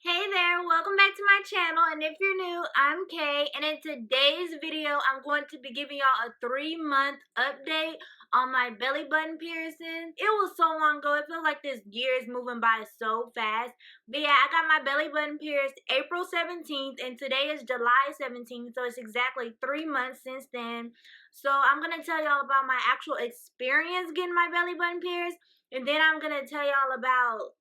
Hey there, welcome back to my channel, and if you're new, I'm Kay, and in today's video, I'm going to be giving y'all a 3-month update on my belly button piercing. It was so long ago, it feels like this year is moving by so fast, but yeah, I got my belly button pierced April 17th, and today is July 17th, so it's exactly 3 months since then. So I'm going to tell y'all about my actual experience getting my belly button pierced, and then I'm going to tell y'all about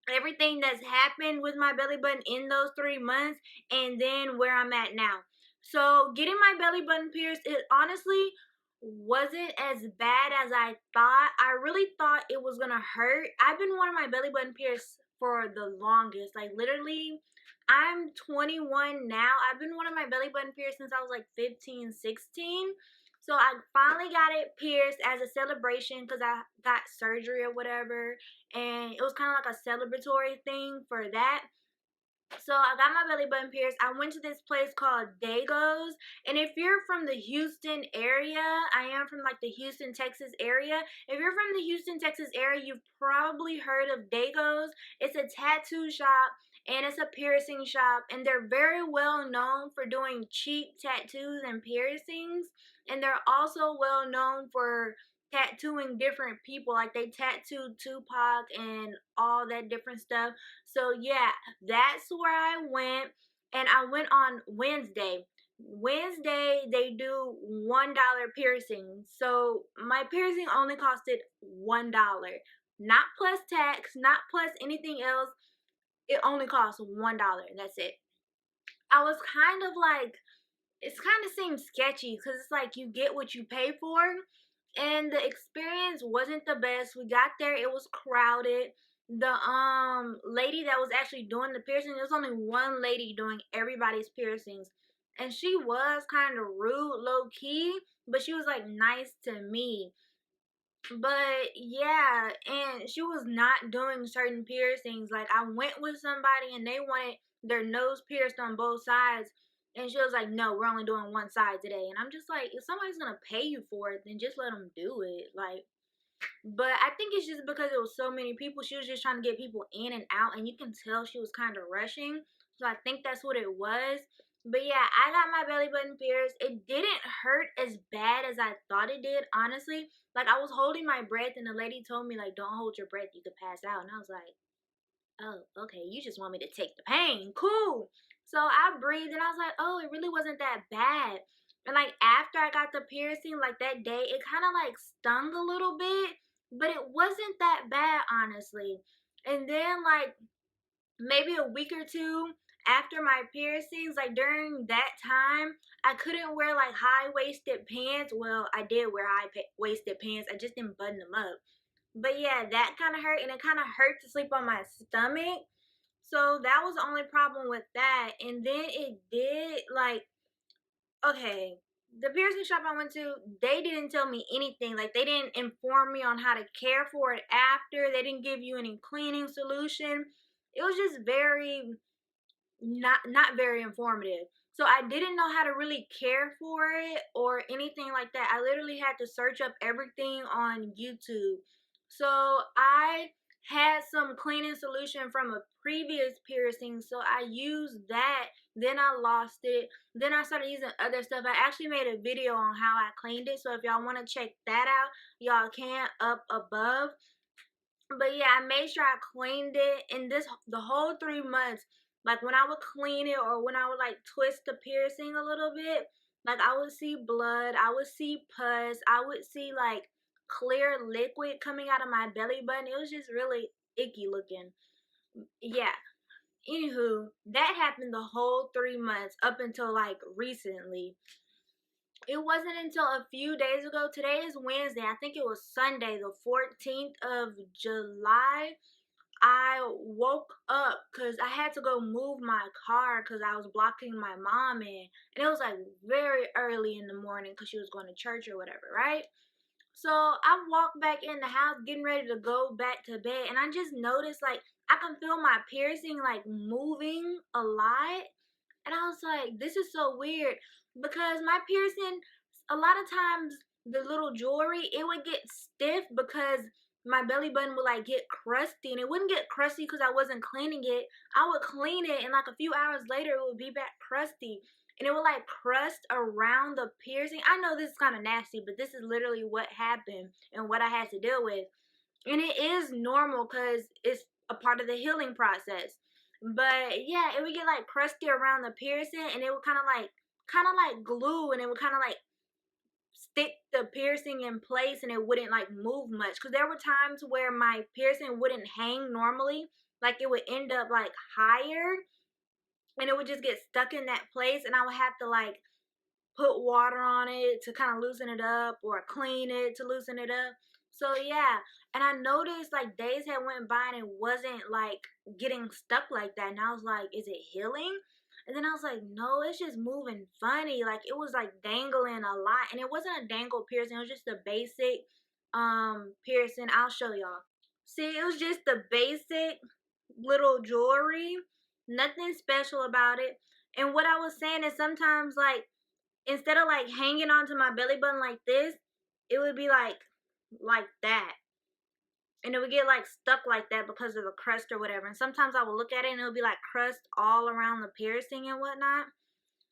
everything that's happened with my belly button in those 3 months and then where I'm at now. So getting my belly button pierced, it honestly wasn't as bad as I thought. I really thought it was gonna hurt. I've been wanting my belly button pierced for the longest. Like literally, I'm 21 now. I've been wanting my belly button pierced since I was like 15, 16. So I finally got it pierced as a celebration because I got surgery or whatever, and it was kind of like a celebratory thing for that. So I got my belly button pierced. I went to this place called Dago's, and if you're from the Houston area, I am from like the Houston, Texas area. If you're from the Houston, Texas area, you've probably heard of Dago's. It's a tattoo shop and it's a piercing shop, and they're very well known for doing cheap tattoos and piercings, and they're also well known for tattooing different people. Like they tattooed Tupac and all that different stuff. So yeah, that's where I went, and I went on Wednesday. Wednesday they do $1 piercing. So my piercing only costed $1. Not plus tax, not plus anything else. It only costs $1. That's it. I was kind of like, it's kind of seems sketchy because it's like you get what you pay for, and the experience wasn't the best. We got there, it was crowded. The lady that was actually doing the piercing, there was only one lady doing everybody's piercings, and she was kind of rude, low key, but she was like nice to me. But yeah, and she was not doing certain piercings. Like I went with somebody and they wanted their nose pierced on both sides, and she was like, no, we're only doing one side today. And I'm just like, if somebody's gonna pay you for it, then just let them do it. Like, but I think it's just because it was so many people. She was just trying to get people in and out, and you can tell she was kind of rushing. So I think that's what it was. But yeah, I got my belly button pierced. It didn't hurt as bad as I thought it did, honestly. Like I was holding my breath, and the lady told me like, "Don't hold your breath, you could pass out." And I was like, "Oh, okay. You just want me to take the pain, cool." So I breathed, and I was like, "Oh, it really wasn't that bad." And like after I got the piercing, like that day, it kind of like stung a little bit, but it wasn't that bad, honestly. And then like maybe a week or two after my piercings, like during that time, I couldn't wear like high-waisted pants. Well, I did wear high-waisted pants. I just didn't button them up. But yeah, that kind of hurt, and it kind of hurt to sleep on my stomach. So that was the only problem with that. And then it did like, okay, the piercing shop I went to, they didn't tell me anything. Like they didn't inform me on how to care for it after. They didn't give you any cleaning solution. It was just very not very informative. So I didn't know how to really care for it or anything like that. I literally had to search up everything on YouTube. So I had some cleaning solution from a previous piercing, so I used that. Then I lost it. Then I started using other stuff. I actually made a video on how I cleaned it, so if y'all want to check that out, y'all can up above. But yeah, I made sure I cleaned it, and the whole 3 months, like when I would clean it or when I would like twist the piercing a little bit, like I would see blood, I would see pus, I would see like clear liquid coming out of my belly button. It was just really icky looking. Yeah. Anywho, that happened the whole 3 months up until like recently. It wasn't until a few days ago. Today is Wednesday. I think it was Sunday, the 14th of July. I woke up because I had to go move my car because I was blocking my mom in. And it was like very early in the morning because she was going to church or whatever, right? So I walked back in the house getting ready to go back to bed. And I just noticed like I can feel my piercing like moving a lot. And I was like, this is so weird because my piercing, a lot of times the little jewelry, it would get stiff because my belly button would like get crusty, and it wouldn't get crusty because I wasn't cleaning it. I would clean it, and like a few hours later it would be back crusty, and it would like crust around the piercing. I know this is kind of nasty, but this is literally what happened and what I had to deal with. And it is normal because it's a part of the healing process. But yeah, it would get like crusty around the piercing, and it would kind of like glue, and it would kind of like stick the piercing in place, and it wouldn't like move much, because there were times where my piercing wouldn't hang normally, like it would end up like higher, and it would just get stuck in that place, and I would have to like put water on it to kind of loosen it up, or clean it to loosen it up. So yeah, and I noticed like days had went by and it wasn't like getting stuck like that, and I was like, is it healing? And then I was like, no, it's just moving funny. Like it was like dangling a lot, and it wasn't a dangle piercing, it was just a basic piercing. I'll show y'all. See, it was just the basic little jewelry, nothing special about it. And what I was saying is sometimes like instead of like hanging onto my belly button like this, it would be like that. And it would get like stuck like that because of the crust or whatever. And sometimes I would look at it and it would be like crust all around the piercing and whatnot.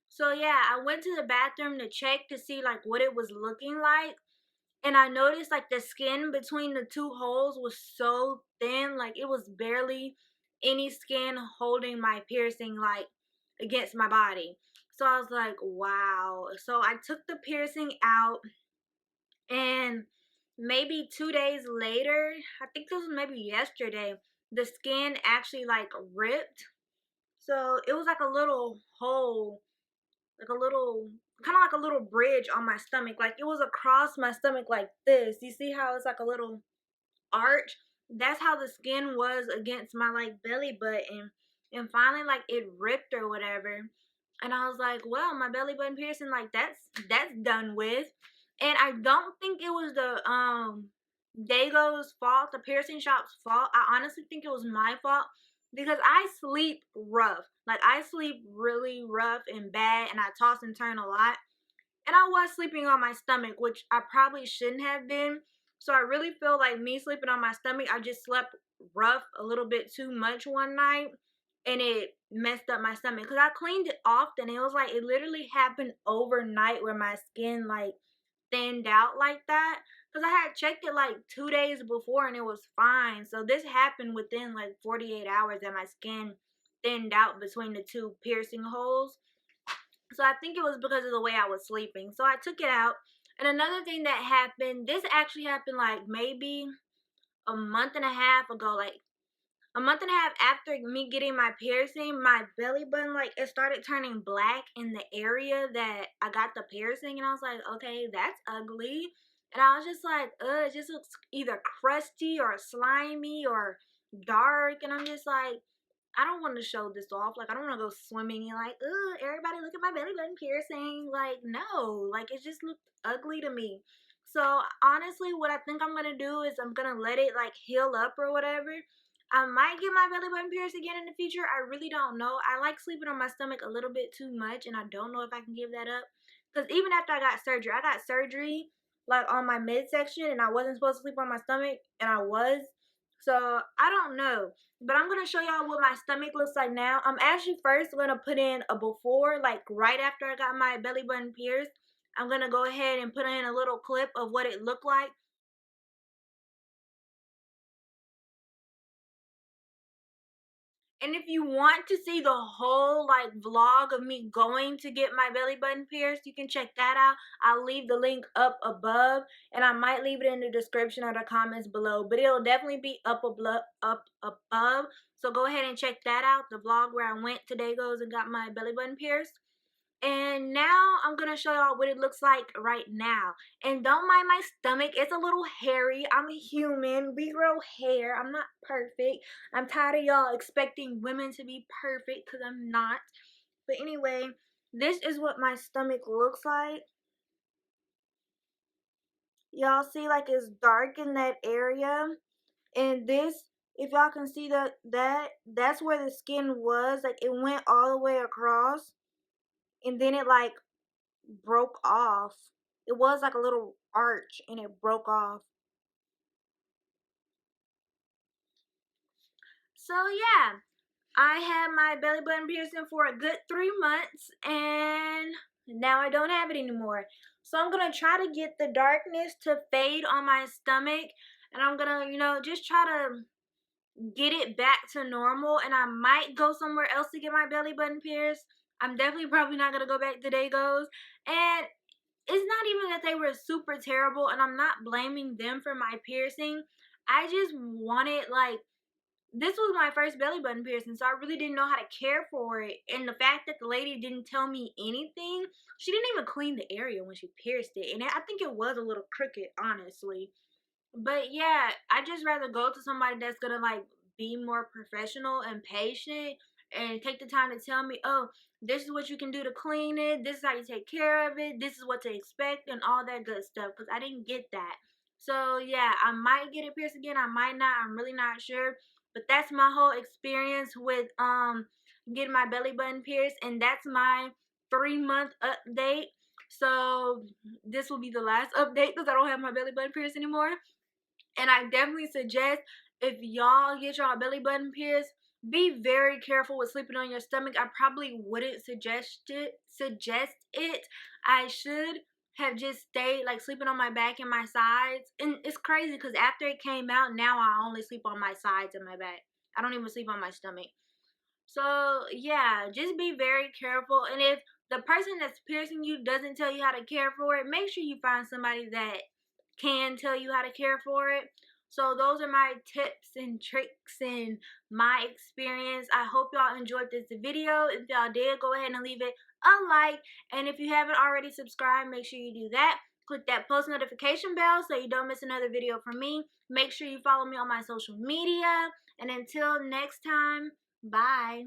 So yeah, I went to the bathroom to check to see like what it was looking like. And I noticed like the skin between the two holes was so thin, like it was barely any skin holding my piercing like against my body. So I was like, wow. So I took the piercing out, and maybe 2 days later, I think this was maybe yesterday, the skin actually like ripped. So it was like a little hole, like a little, kind of like a little bridge on my stomach. Like it was across my stomach like this. You see how it's like a little arch? That's how the skin was against my like belly button. And finally like it ripped or whatever. And I was like, well, my belly button piercing, like that's done with. And I don't think it was the Dago's fault, the piercing shop's fault. I honestly think it was my fault because I sleep rough. Like I sleep really rough and bad, and I toss and turn a lot. And I was sleeping on my stomach, which I probably shouldn't have been. So I really feel like me sleeping on my stomach, I just slept rough a little bit too much one night, and it messed up my stomach. Because I cleaned it often. It was like it literally happened overnight where my skin like thinned out like that. Because I had checked it like 2 days before and it was fine. So this happened within like 48 hours that my skin thinned out between the two piercing holes. So I think it was because of the way I was sleeping. So I took it out. And another thing that happened, this actually happened like maybe a month and a half ago, like a month and a half after me getting my piercing, my belly button, like it started turning black in the area that I got the piercing. And I was like, okay, that's ugly. And I was just like, it just looks either crusty or slimy or dark. And I'm just like, I don't want to show this off. Like, I don't want to go swimming and like, everybody look at my belly button piercing. Like, no. Like, it just looked ugly to me. So, honestly, what I think I'm going to do is I'm going to let it, like, heal up or whatever. I might get my belly button pierced again in the future. I really don't know. I like sleeping on my stomach a little bit too much, and I don't know if I can give that up. Because even after I got surgery, like, on my midsection, and I wasn't supposed to sleep on my stomach, and I was. So, I don't know. But I'm going to show y'all what my stomach looks like now. I'm actually first going to put in a before, like right after I got my belly button pierced. I'm going to go ahead and put in a little clip of what it looked like. And if you want to see the whole like vlog of me going to get my belly button pierced, you can check that out. I'll leave the link up above, and I might leave it in the description or the comments below, but it'll definitely be up above. So go ahead and check that out, the vlog where I went to Dago's and got my belly button pierced. And now I'm going to show y'all what it looks like right now. And don't mind my stomach. It's a little hairy. I'm a human. We grow hair. I'm not perfect. I'm tired of y'all expecting women to be perfect because I'm not. But anyway, this is what my stomach looks like. Y'all see like it's dark in that area. And this, if y'all can see that's where the skin was. Like it went all the way across. And then it like broke off. It was like a little arch and it broke off. So yeah, I had my belly button piercing for a good 3 months, and now I don't have it anymore. So I'm gonna try to get the darkness to fade on my stomach, and I'm gonna, just try to get it back to normal, and I might go somewhere else to get my belly button pierced. I'm definitely probably not gonna go back to Dagos. And it's not even that they were super terrible, and I'm not blaming them for my piercing. I just wanted, like, this was my first belly button piercing, so I really didn't know how to care for it. And the fact that the lady didn't tell me anything, she didn't even clean the area when she pierced it. And I think it was a little crooked, honestly. But yeah, I just rather go to somebody that's gonna like be more professional and patient and take the time to tell me, oh, this is what you can do to clean it, this is how you take care of it, this is what to expect, and all that good stuff. Because I didn't get that. So yeah, I might get it pierced again, I might not, I'm really not sure. But that's my whole experience with getting my belly button pierced, and that's my 3-month update. So this will be the last update because I don't have my belly button pierced anymore. And I definitely suggest, if y'all get y'all belly button pierced, be very careful with sleeping on your stomach. I probably wouldn't suggest it. I should have just stayed like sleeping on my back and my sides. And it's crazy because after it came out, now I only sleep on my sides and my back. I don't even sleep on my stomach. So yeah, just be very careful. And if the person that's piercing you doesn't tell you how to care for it, make sure you find somebody that can tell you how to care for it. So those are my tips and tricks and my experience. I hope y'all enjoyed this video. If y'all did, go ahead and leave it a like. And if you haven't already subscribed, make sure you do that. Click that post notification bell so you don't miss another video from me. Make sure you follow me on my social media. And until next time, bye.